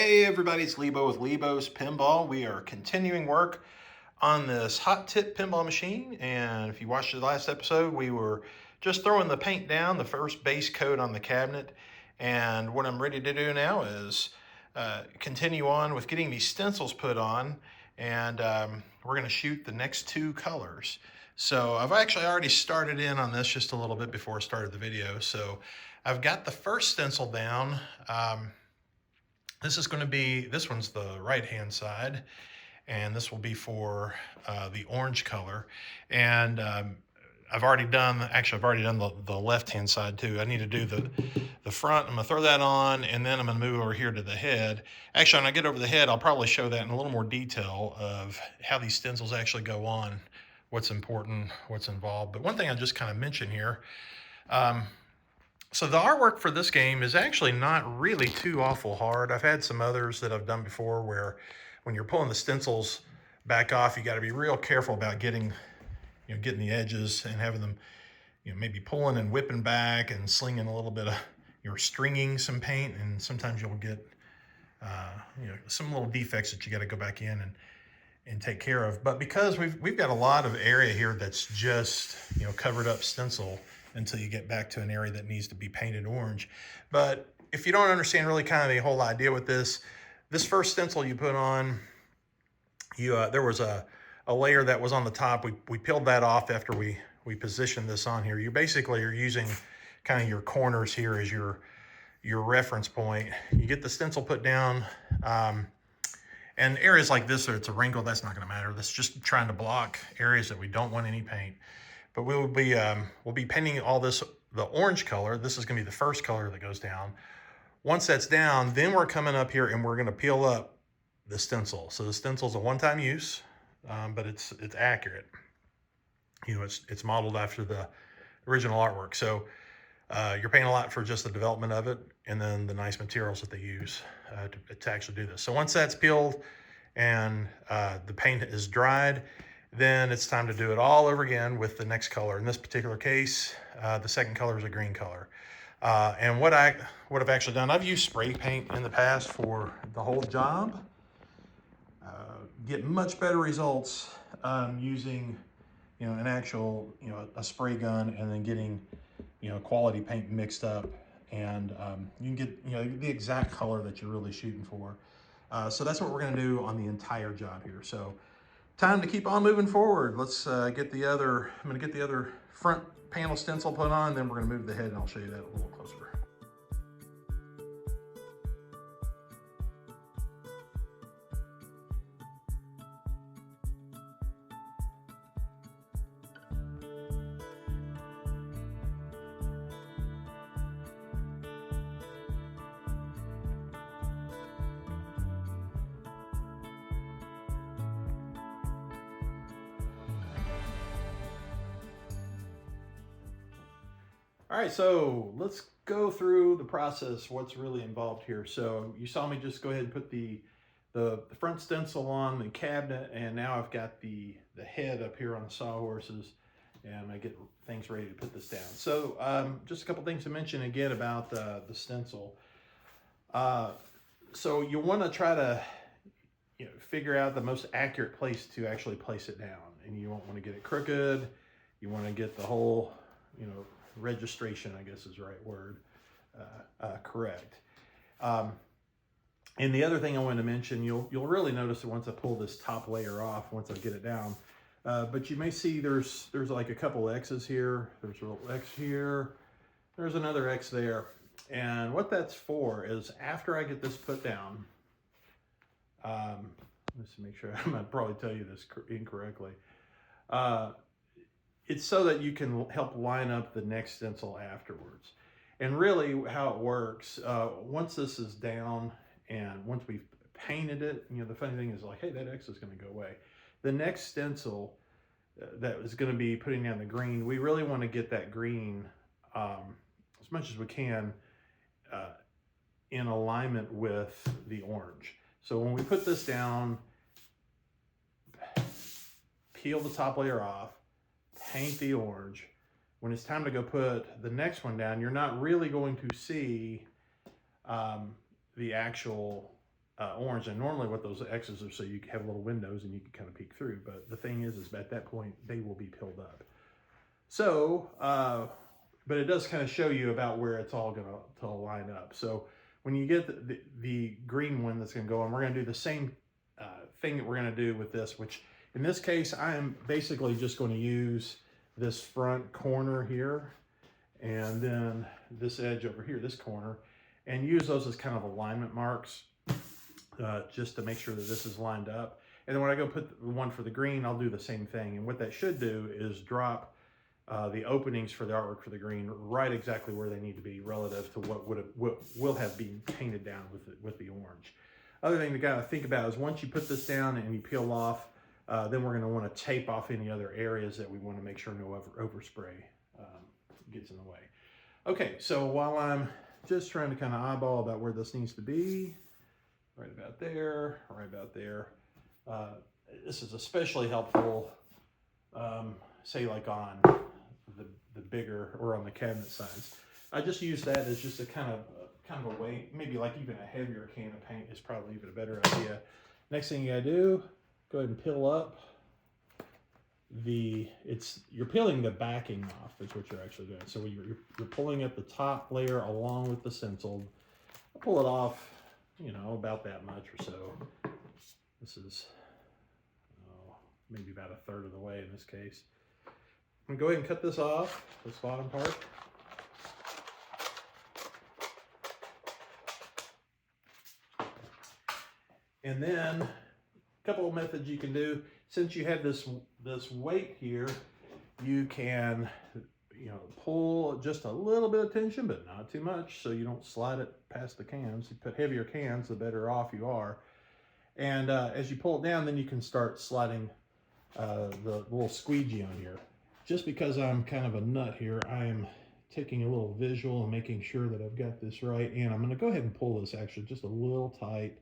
Hey everybody, it's Lebo with Lebo's Pinball. We are continuing work on this hot tip pinball machine, and if you watched the last episode, we were just throwing the paint down, the first base coat on the cabinet, and what I'm ready to do now is continue on with getting these stencils put on, and we're going to shoot the next two colors. So I've actually already started in on this just a little bit before I started the video. So I've got the first stencil down. This one's the right-hand side, and this will be for the orange color. And I've already done the left-hand side too. I need to do the front. I'm gonna throw that on, and then I'm gonna move over here to the head. Actually, when I get over the head, I'll probably show that in a little more detail of how these stencils actually go on, what's important, what's involved. But one thing I just kind of mentioned here, so the artwork for this game is actually not really too awful hard. I've had some others that I've done before where when you're pulling the stencils back off, you got to be real careful about getting the edges and having them, maybe pulling and whipping back and slinging a little bit of, you're stringing some paint, and sometimes you'll get, some little defects that you got to go back in and take care of. But because we've got a lot of area here that's just, covered up stencil until you get back to an area that needs to be painted orange. But if you don't understand really kind of the whole idea with this first stencil you put on, there was a layer that was on the top. We peeled that off after we positioned this on here. You basically are using kind of your corners here as your reference point. You get the stencil put down, and areas like this, or it's a wrinkle, that's not going to matter. That's just trying to block areas that we don't want any paint. But we'll be painting all this the orange color. This is going to be the first color that goes down. Once that's down, then we're coming up here and we're going to peel up the stencil. So the stencil's a one-time use, but it's accurate. It's modeled after the original artwork. So you're paying a lot for just the development of it, and then the nice materials that they use to actually do this. So once that's peeled and the paint is dried, then it's time to do it all over again with the next color. In this particular case, the second color is a green color. And what I've actually done, I've used spray paint in the past for the whole job. Get much better results using, an actual, a spray gun, and then getting, quality paint mixed up, and you can get, the exact color that you're really shooting for. So that's what we're going to do on the entire job here. So time to keep on moving forward. Let's I'm going to get the other front panel stencil put on, then we're going to move the head, and I'll show you that a little closer. All right, so let's go through the process, what's really involved here. So you saw me just go ahead and put the front stencil on the cabinet, and now I've got the head up here on the sawhorses, and I get things ready to put this down. So just a couple things to mention again about the stencil. So you want to try to figure out the most accurate place to actually place it down, and you don't want to get it crooked. You want to get the whole, registration, I guess is the right word, correct. And the other thing I wanted to mention, you'll really notice that once I pull this top layer off, once I get it down, but you may see there's like a couple X's here, there's a little X here, there's another X there. And what that's for is after I get this put down, let's make sure, I'm gonna probably tell you this incorrectly. It's so that you can help line up the next stencil afterwards. And really how it works, once this is down and once we've painted it, the funny thing is like, hey, that X is gonna go away. The next stencil that is gonna be putting down the green, we really wanna get that green, as much as we can, in alignment with the orange. So when we put this down, peel the top layer off, paint the orange. When it's time to go put the next one down, you're not really going to see the actual orange. And normally what those X's are so you have little windows and you can kind of peek through. But the thing is at that point, they will be peeled up. So, but it does kind of show you about where it's all going to line up. So when you get the green one that's going to go on, we're going to do the same thing that we're going to do with this, which in this case, I am basically just going to use this front corner here and then this edge over here, this corner, and use those as kind of alignment marks just to make sure that this is lined up. And then when I go put the one for the green, I'll do the same thing. And what that should do is drop the openings for the artwork for the green right exactly where they need to be relative to what will have been painted down with the orange. Other thing to kind of think about is once you put this down and you peel off, then we're going to want to tape off any other areas that we want to make sure no overspray gets in the way. Okay, so while I'm just trying to kind of eyeball about where this needs to be, right about there, right about there. This is especially helpful, say like on the bigger or on the cabinet sides. I just use that as just a kind of a weight, maybe like even a heavier can of paint is probably even a better idea. Next thing you gotta do, go ahead and peel up you're peeling the backing off is what you're actually doing. So you're pulling up the top layer along with the stencil. I'll pull it off, you know, about that much or so. This is maybe about a third of the way in this case. I'm gonna go ahead and cut this off, this bottom part. And then a couple of methods you can do. Since you have this weight here, you can, you know, pull just a little bit of tension, but not too much, so you don't slide it past the cans. You put heavier cans, the better off you are. And as you pull it down, then you can start sliding the little squeegee on here. Just because I'm kind of a nut here, I am taking a little visual and making sure that I've got this right. And I'm going to go ahead and pull this actually just a little tight.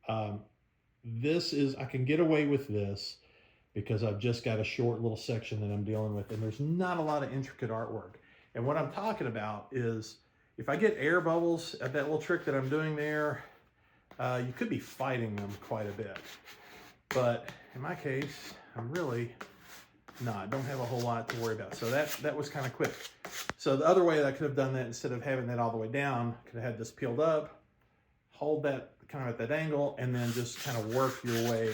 I can get away with this because I've just got a short little section that I'm dealing with, and there's not a lot of intricate artwork. And what I'm talking about is if I get air bubbles at that little trick that I'm doing there, you could be fighting them quite a bit. But in my case, I'm really not. Don't have a whole lot to worry about. So that was kind of quick. So the other way that I could have done that, instead of having that all the way down, could have had this peeled up, hold that kind of at that angle, and then just kind of work your way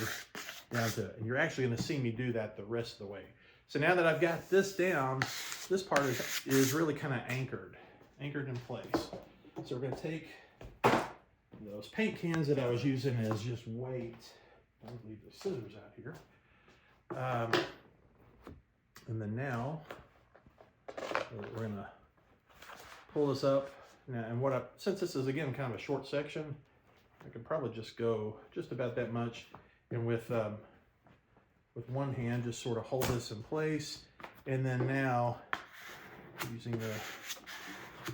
down to it. And you're actually going to see me do that the rest of the way. So now that I've got this down, this part is really kind of anchored in place. So we're going to take those paint cans that I was using as just weight. I'll leave the scissors out here. And then now we're going to pull this up. Now, and since this is again kind of a short section, I could probably just go just about that much, and with one hand just sort of hold this in place, and then now using the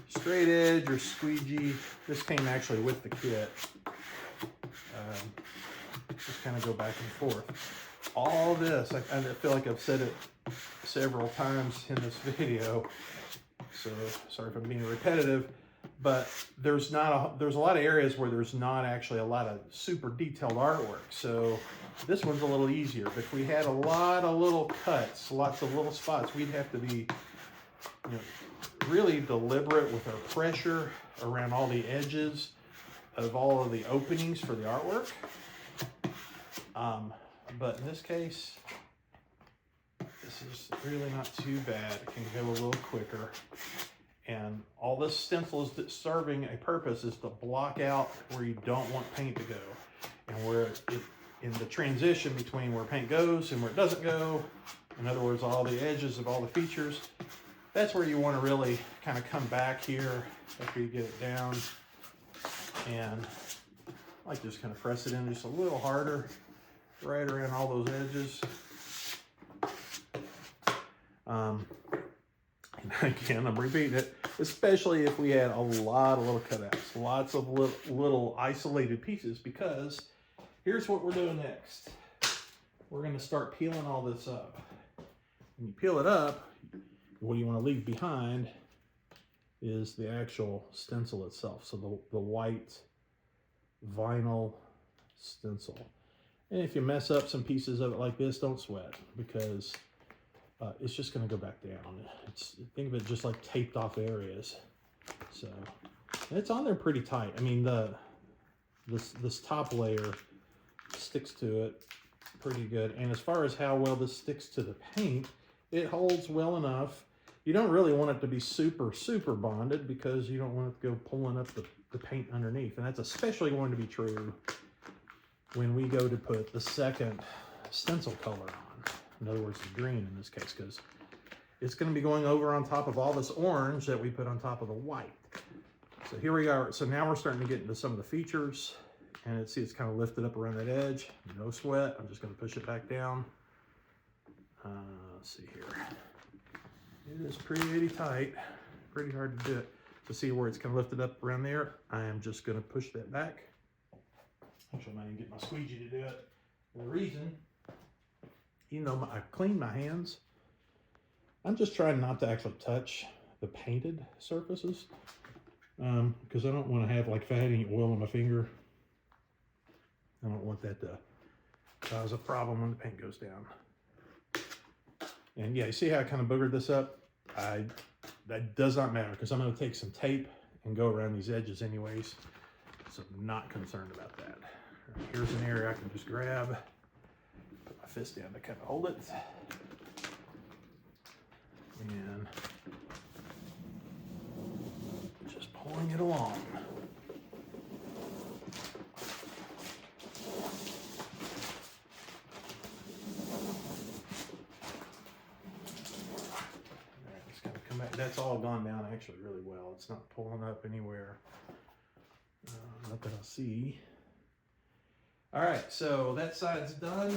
straight edge or squeegee, this came actually with the kit, just kind of go back and forth. All this, I feel like I've said it several times in this video, so sorry if I'm being repetitive. But there's a lot of areas where there's not actually a lot of super detailed artwork. So this one's a little easier. But if we had a lot of little cuts, lots of little spots, we'd have to be, you know, really deliberate with our pressure around all the edges of all of the openings for the artwork. But in this case, this is really not too bad. It can go a little quicker. And all this stencil is serving a purpose is to block out where you don't want paint to go. And where in the transition between where paint goes and where it doesn't go, in other words, all the edges of all the features, that's where you want to really kind of come back here after you get it down. And I like to just kind of press it in just a little harder, right around all those edges. And again, I'm repeating it, especially if we had a lot of little cutouts, lots of little isolated pieces, because here's what we're doing next. We're going to start peeling all this up. When you peel it up, what you want to leave behind is the actual stencil itself. So the white vinyl stencil. And if you mess up some pieces of it like this, don't sweat, because it's just going to go back down. Think of it just like taped off areas. So it's on there pretty tight. I mean, this top layer sticks to it pretty good. And as far as how well this sticks to the paint, it holds well enough. You don't really want it to be super bonded, because you don't want it to go pulling up the paint underneath. And that's especially going to be true when we go to put the second stencil color on. In other words, the green in this case, because it's going to be going over on top of all this orange that we put on top of the white. So here we are. So now we're starting to get into some of the features, and see it's kind of lifted up around that edge. No sweat. I'm just going to push it back down. Let's see here. It is pretty tight. Pretty hard to do it. To see where it's kind of lifted up around there, I am just going to push that back. Actually, I might even get my squeegee to do it. The reason, I cleaned my hands. I'm just trying not to actually touch the painted surfaces, because I don't want to have, like, if I had any oil on my finger, I don't want that to cause a problem when the paint goes down. And yeah, you see how I kind of boogered this up? That does not matter, because I'm going to take some tape and go around these edges anyways, so I'm not concerned about that. Here's an area I can just grab, put my fist down to kind of hold it, and just pulling it along. That's all gone down actually really well. It's not pulling up anywhere. Not that I see. All right, so that side's done.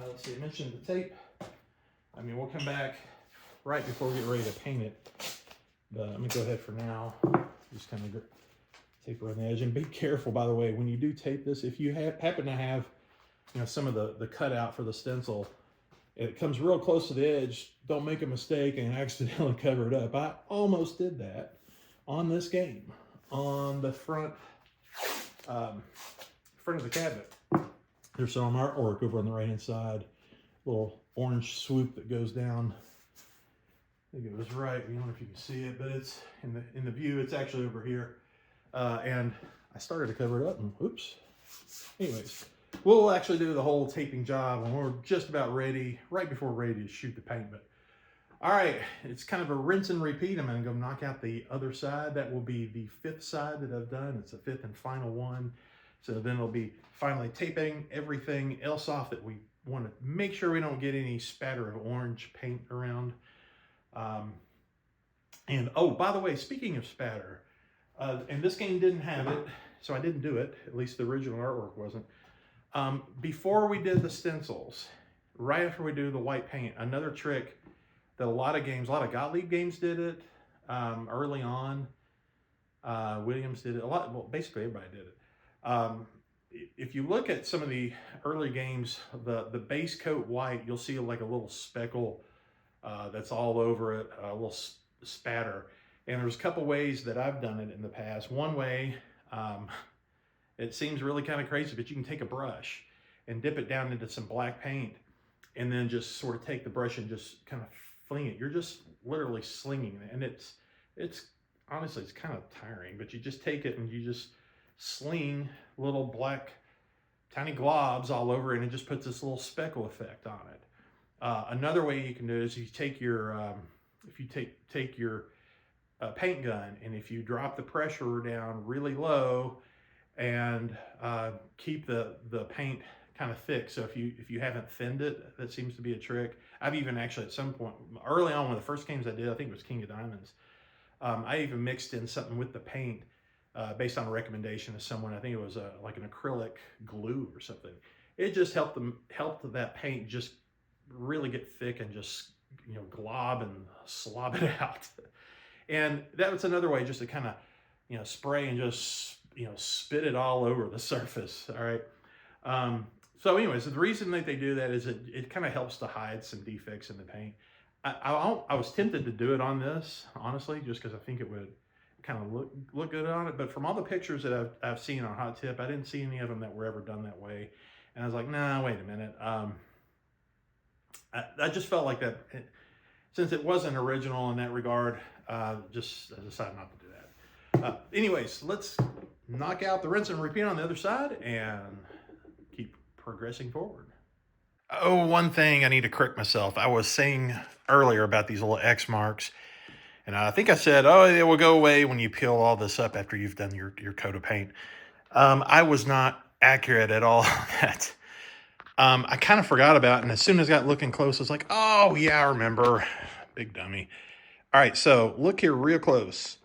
Let's see, I mentioned the tape. I mean, we'll come back right before we get ready to paint it. But let me go ahead for now. Just kind of tape around the edge. And be careful, by the way, when you do tape this, if you happen to have, some of the cutout for the stencil, it comes real close to the edge, don't make a mistake and accidentally cover it up. I almost did that on this game, on the front of the cabinet. There's some artwork over on the right hand side, little orange swoop that goes down. I think it was right. I don't know if you can see it, but it's in the view. It's actually over here, and I started to cover it up, and oops. Anyways. We'll actually do the whole taping job when we're just about ready, right before we're ready to shoot the paint. But all right, it's kind of a rinse and repeat. I'm going to go knock out the other side. That will be the fifth side that I've done. It's the fifth and final one. So then it'll be finally taping everything else off that we want to make sure we don't get any spatter of orange paint around. And oh, by the way, speaking of spatter, and this game didn't have it, so I didn't do it. At least the original artwork wasn't. Before we did the stencils, right after we do the white paint, another trick that a lot of Gottlieb games did it early on. Williams did it a lot. Well, basically everybody did it. If you look at some of the early games, the base coat white, you'll see like a little speckle that's all over it, a little spatter. And there's a couple ways that I've done it in the past. One way, it seems really kind of crazy, but you can take a brush and dip it down into some black paint, and then just sort of take the brush and just kind of fling it. You're just literally slinging it, and it's honestly, it's kind of tiring, but you just take it and you just sling little black tiny globs all over it, and it just puts this little speckle effect on it. Another way you can do it is you take your take your paint gun, and if you drop the pressure down really low and keep the paint kind of thick. So if you haven't thinned it, that seems to be a trick. I've even actually at some point early on, one of the first games I did, I think it was King of Diamonds, I even mixed in something with the paint based on a recommendation of someone. I think it was like an acrylic glue or something. It just helped that paint just really get thick and just glob and slob it out. And that was another way just to kind of spray and just spit it all over the surface. All right. So anyways, the reason that they do that is it kind of helps to hide some defects in the paint. I was tempted to do it on this, honestly, just because I think it would kind of look good on it. But from all the pictures that I've seen on Hot Tip, I didn't see any of them that were ever done that way. And I was like, nah, wait a minute. I just felt like that, since it wasn't original in that regard, I decided not to do that. Anyways, let's knock out the rinse and repeat on the other side and keep progressing forward. Oh, one thing I need to correct myself. I was saying earlier about these little X marks, and I think I said, oh, it will go away when you peel all this up after you've done your coat of paint. I was not accurate at all on that. I kind of forgot about it, and as soon as I got looking close, I was like, oh, yeah, I remember. Big dummy. All right, so look here real close.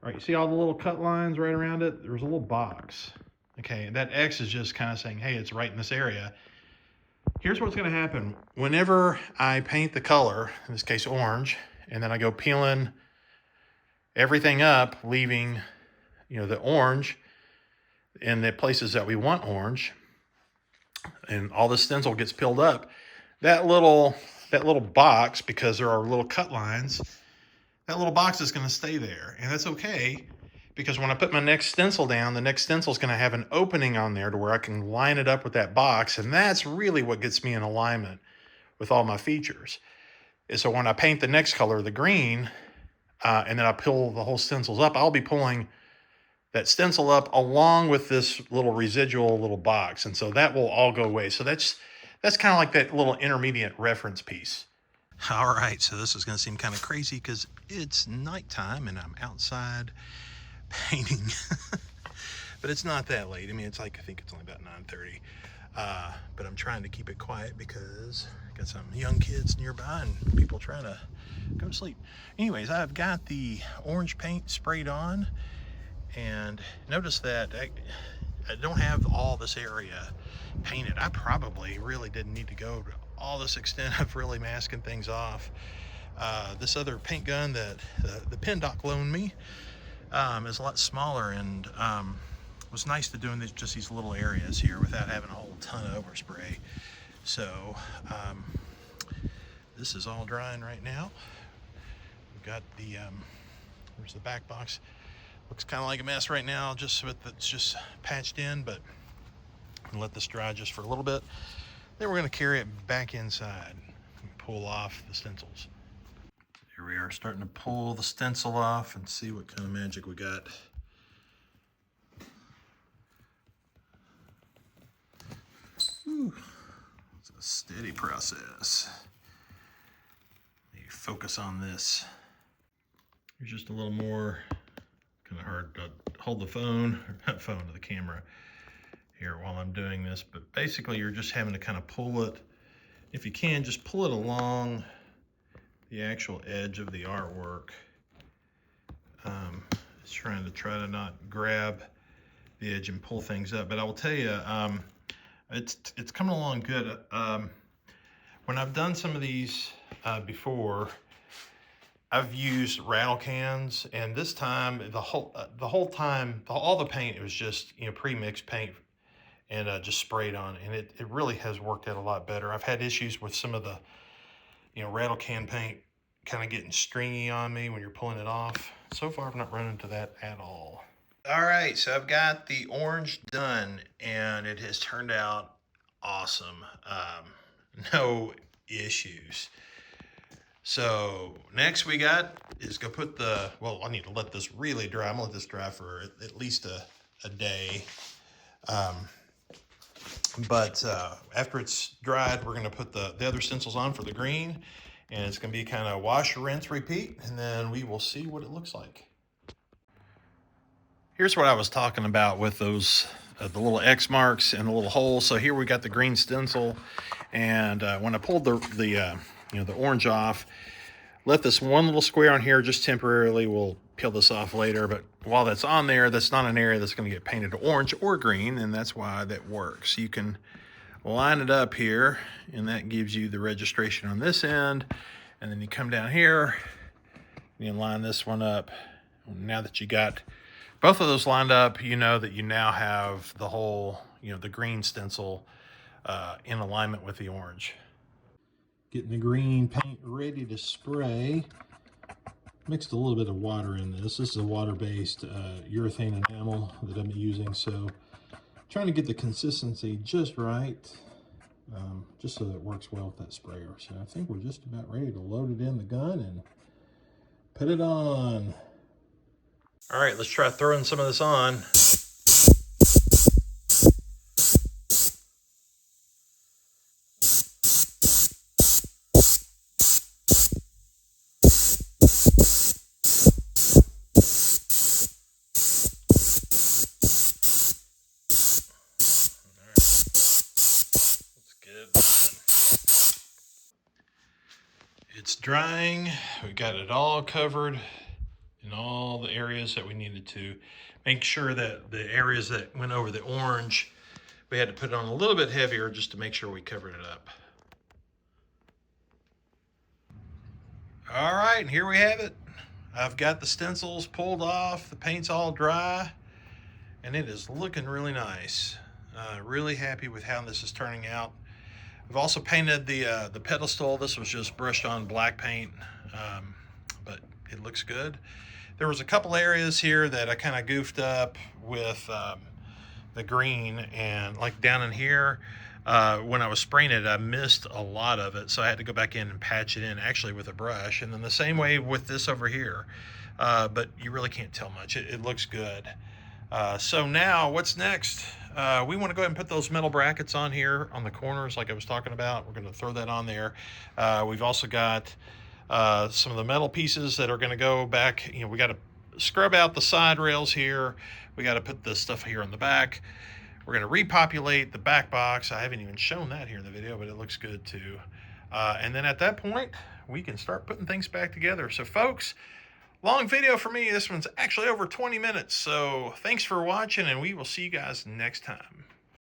All right, you see all the little cut lines right around it? There's a little box. Okay, and that X is just kind of saying, hey, it's right in this area. Here's what's going to happen. Whenever I paint the color, in this case orange, and then I go peeling everything up, leaving, the orange in the places that we want orange, and all the stencil gets peeled up, that little box, because there are little cut lines, that little box is going to stay there. And that's okay, because when I put my next stencil down, the next stencil is going to have an opening on there to where I can line it up with that box. And that's really what gets me in alignment with all my features. And so when I paint the next color, the green, and then I peel the whole stencils up, I'll be pulling that stencil up along with this little residual little box. And so that will all go away. So that's kind of like that little intermediate reference piece. All right, so this is going to seem kind of crazy because it's nighttime and I'm outside painting. But it's not that late. I mean, I think it's only about 9:30. But I'm trying to keep it quiet because I got some young kids nearby and people trying to go to sleep. Anyways, I've got the orange paint sprayed on, and notice that I don't have all this area painted. I probably really didn't need to go to all this extent of really masking things off. This other paint gun that the Pin Doc loaned me is a lot smaller, and it was nice to doing just these little areas here without having a whole ton of overspray. So this is all drying right now. We've got the there's the back box. Looks kind of like a mess right now, just with it's just patched in, but I'm gonna let this dry just for a little bit. Then we're gonna carry it back inside and pull off the stencils. Here we are starting to pull the stencil off and see what kind of magic we got. Whew. It's a steady process. You focus on this. Here's just a little more. Kind of hard to hold the phone, or not phone, to the camera here while I'm doing this, but basically you're just having to kind of pull it. If you can, just pull it along the actual edge of the artwork. Just try to not grab the edge and pull things up, but I will tell you, it's coming along good. When I've done some of these before, I've used rattle cans, and this time all the paint, it was just pre-mixed paint and just sprayed on, and it really has worked out a lot better. I've had issues with some of the rattle can paint kind of getting stringy on me when you're pulling it off. So far I've not run into that at all. All right, so I've got the orange done, and it has turned out awesome. No issues. So next we got is go put I need to let this really dry. I'm gonna let this dry for at least a day. But after it's dried, we're gonna put the other stencils on for the green, and it's gonna be kind of wash, rinse, repeat, and then we will see what it looks like. Here's what I was talking about with those the little X marks and the little holes. So here we got the green stencil, and when I pulled the orange off, left this one little square on here just temporarily. We'll peel this off later, but while that's on there, that's not an area that's going to get painted orange or green, and that's why that works. You can line it up here, and that gives you the registration on this end, and then you come down here and you line this one up. Now that you got both of those lined up, you know that you now have the whole, the green stencil in alignment with the orange. Getting the green paint ready to spray. Mixed a little bit of water in this. This is a water-based urethane enamel that I'm using, so trying to get the consistency just right, just so that it works well with that sprayer. So I think we're just about ready to load it in the gun and put it on. All right, let's try throwing some of this on. It's drying. We got it all covered in all the areas that we needed to. Make sure that the areas that went over the orange, we had to put it on a little bit heavier just to make sure we covered it up. All right, and here we have it. I've got the stencils pulled off, the paint's all dry, and it is looking really nice. Really happy with how this is turning out. I've also painted the pedestal. This was just brushed on black paint, but it looks good. There was a couple areas here that I kind of goofed up with the green, and like down in here, when I was spraying it, I missed a lot of it, so I had to go back in and patch it in actually with a brush. And then the same way with this over here, but you really can't tell much. It looks good. So now what's next? We want to go ahead and put those metal brackets on here on the corners like I was talking about. We're going to throw that on there. We've also got some of the metal pieces that are going to go back. You know, we got to scrub out the side rails here. We got to put this stuff here on the back. We're going to repopulate the back box. I haven't even shown that here in the video, but it looks good too. And then at that point, we can start putting things back together. So folks, long video for me. This one's actually over 20 minutes. So thanks for watching, and we will see you guys next time.